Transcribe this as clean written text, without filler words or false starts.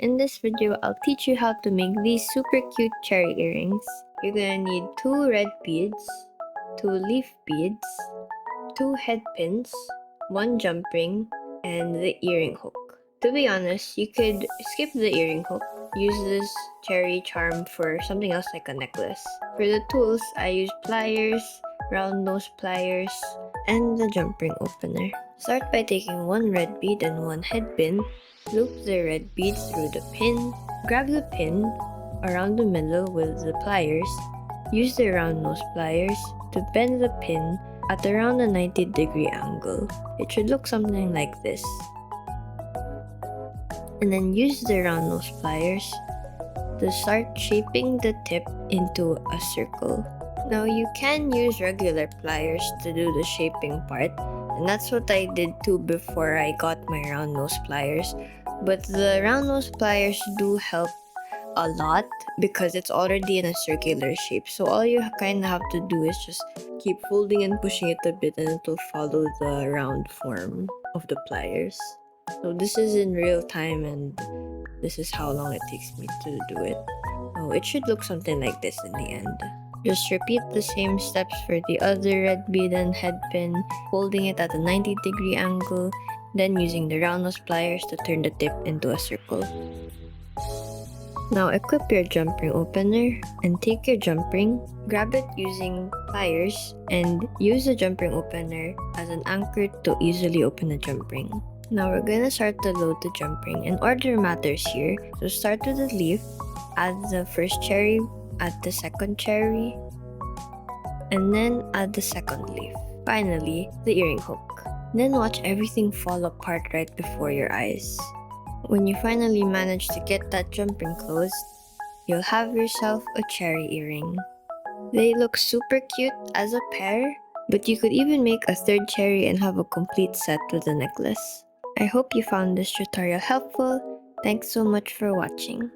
In this video, I'll teach you how to make these super cute cherry earrings. You're gonna need 2 red beads, 2 leaf beads, 2 head pins, 1 jump ring, and the earring hook. To be honest, you could skip the earring hook. Use this cherry charm for something else like a necklace. For the tools, I use pliers, round nose pliers, and the jump ring opener. Start by taking 1 red bead and 1 head pin. Loop the red bead through the pin. Grab the pin around the middle with the pliers. Use the round nose pliers to bend the pin at around a 90-degree angle. It should look something like this. And then use the round nose pliers to start shaping the tip into a circle. Now you can use regular pliers to do the shaping part, and that's what I did too before I got my round nose pliers. But the round nose pliers do help a lot because it's already in a circular shape. So all you kind of have to do is just keep folding and pushing it a bit and it will follow the round form of the pliers. So this is in real time and this is how long it takes me to do it. Oh, it should look something like this in the end. Just repeat the same steps for the other red bead and head pin, folding it at a 90-degree angle, then using the round nose pliers to turn the tip into a circle. Now equip your jump ring opener and take your jump ring, grab it using pliers, and use the jump ring opener as an anchor to easily open the jump ring. Now we're gonna start to load the jump ring, and order matters here. So start with the leaf, add the first cherry, add the second cherry, and then add the second leaf. Finally, the earring hook. Then watch everything fall apart right before your eyes. When you finally manage to get that jump ring closed, you'll have yourself a cherry earring. They look super cute as a pair, but you could even make a third cherry and have a complete set with a necklace. I hope you found this tutorial helpful. Thanks so much for watching.